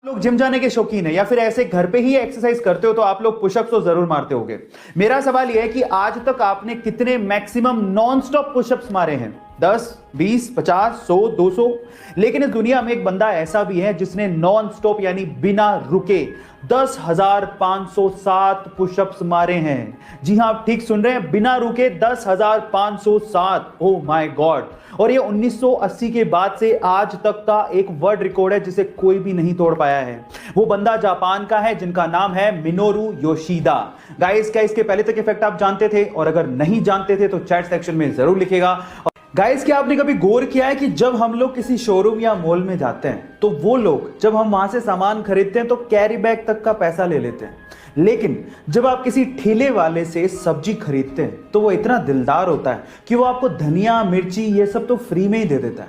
लोग जिम जाने के शौकीन है या फिर ऐसे घर पे ही एक्सरसाइज करते हो तो आप लोग पुशअप्स तो जरूर मारते होगे। मेरा सवाल यह है कि आज तक आपने कितने मैक्सिमम नॉन स्टॉप पुशअप्स मारे हैं? 10, 20, 50, 100, 200? लेकिन इस दुनिया में एक बंदा ऐसा भी है जिसने नॉन स्टॉप यानी बिना रुके 10,507 पुशअप्स मारे हैं। जी हां, आप ठीक सुन रहे हैं, बिना रुके 10,507। Oh my God. और ये 1980 के बाद से आज तक का एक वर्ल्ड रिकॉर्ड है जिसे कोई भी नहीं तोड़ पाया है। वो बंदा जापान का है जिनका नाम है मिनोरू योशिदा। गाइस, क्या इसके पहले तक इफेक्ट आप जानते थे? और अगर नहीं जानते थे तो चैट सेक्शन में जरूर लिखेगा। गाइस, क्या आपने कभी गौर किया है कि जब हम लोग किसी शोरूम या मॉल में जाते हैं तो वो लोग जब हम वहां से सामान खरीदते हैं तो कैरी बैग तक का पैसा ले लेते हैं, लेकिन जब आप किसी ठेले वाले से सब्जी खरीदते हैं तो वो इतना दिलदार होता है कि वो आपको धनिया, मिर्ची ये सब तो फ्री में ही दे देता है।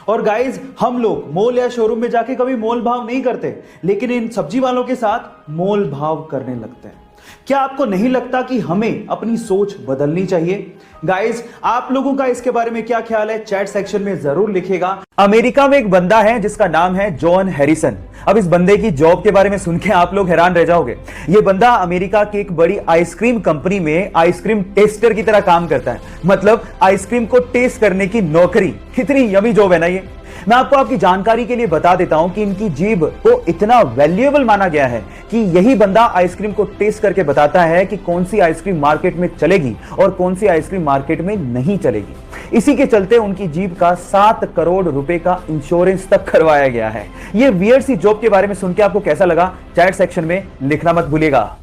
और गाइस, हम लोग मॉल या शोरूम में जाके कभी मोल भाव नहीं करते, लेकिन इन सब्जी वालों के साथ मोल भाव करने लगते हैं। क्या आपको नहीं लगता कि हमें अपनी सोच बदलनी चाहिए? गाइस, आप लोगों का इसके बारे में क्या ख्याल है? चैट सेक्शन में जरूर लिखेगा। अमेरिका में एक बंदा है जिसका नाम है जॉन हैरिसन। अब इस बंदे की जॉब के बारे में सुन के आप लोग हैरान रह जाओगे। ये बंदा अमेरिका की एक बड़ी आइसक्रीम कंपनी में आइसक्रीम टेस्टर की तरह काम करता है। मतलब आइसक्रीम को टेस्ट करने की नौकरी। कितनी यमी जॉब है ना ये। मैं आपको आपकी जानकारी के लिए बता देता हूं कि इनकी जीभ को इतना वैल्यूएबल माना गया है कि यही बंदा आइसक्रीम को टेस्ट करके बताता है कि कौन सी आइसक्रीम मार्केट में चलेगी और कौन सी आइसक्रीम मार्केट में नहीं चलेगी। इसी के चलते उनकी जीभ का 7 करोड़ रुपए का इंश्योरेंस तक करवाया गया है। ये वियर्ड सी जॉब के बारे में सुन के आपको कैसा लगा? चैट सेक्शन में लिखना मत भूलिएगा।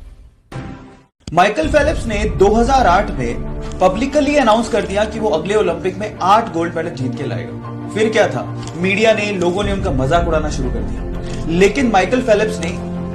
माइकल फेलिप्स ने 2008 में पब्लिकली अनाउंस कर दिया कि वो अगले ओलंपिक में 8 गोल्ड मेडल जीत के लाएगा। फिर क्या था, मीडिया ने, लोगों ने उनका मजाक उड़ाना शुरू कर दिया। लेकिन माइकल फेलिप्स ने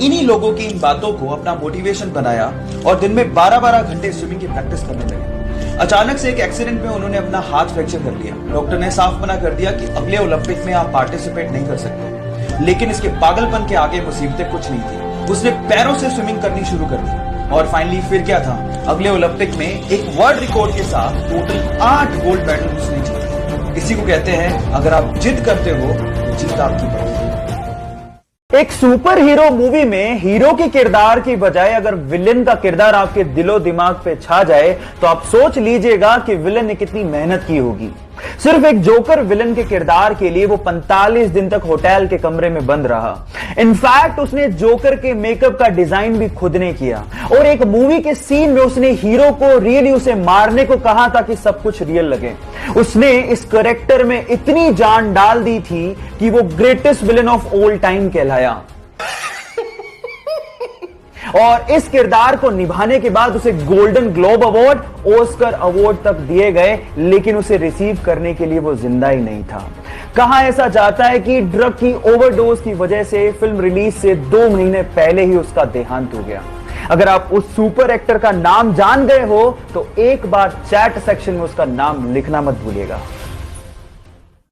इन्हीं लोगों की इन बातों को अपना मोटिवेशन बनाया और दिन में 12-12 घंटे स्विमिंग की प्रैक्टिस करने लगे। अचानक से एक एक्सीडेंट में उन्होंने अपना हाथ फ्रैक्चर कर लिया। डॉक्टर ने साफ मना कर दिया कि अगले ओलंपिक में आप पार्टिसिपेट नहीं कर सकते। लेकिन इसके पागलपन के आगे मुसीबतें कुछ नहीं थी। उसने पैरों से स्विमिंग करनी शुरू कर दी और फाइनली फिर क्या था, अगले ओलंपिक में एक वर्ल्ड रिकॉर्ड के साथ टोटल 8 गोल्ड मेडल उसने जीते। इसी को कहते हैं, अगर आप जिद करते हो तो जीत आपकी है। एक सुपर हीरो मूवी में हीरो के किरदार की बजाय अगर विलेन का किरदार आपके दिलो दिमाग पे छा जाए तो आप सोच लीजिएगा कि विलेन ने कितनी मेहनत की होगी। सिर्फ एक जोकर विलेन के किरदार के लिए वो 45 दिन तक होटल के कमरे में बंद रहा। इनफैक्ट उसने जोकर के मेकअप का डिजाइन भी खुद ने किया और एक मूवी के सीन में उसने हीरो को रियली उसे मारने को कहा ताकि सब कुछ रियल लगे। उसने इस कैरेक्टर में इतनी जान डाल दी थी कि वो greatest villain of all time कहलाया। और इस किरदार को निभाने के बाद उसे golden globe award, Oscar award तक दिए गए, लेकिन उसे रिसीव करने के लिए वो जिंदा ही नहीं था। कहा ऐसा जाता है कि ड्रग की ओवरडोज की वजह से फिल्म रिलीज से 2 महीने पहले ही उसका देहांत हो गया। अगर आप उस सुपर एक्टर का नाम जान गए हो तो एक बार चैट सेक्शन में उसका नाम लिखना मत भूलिएगा।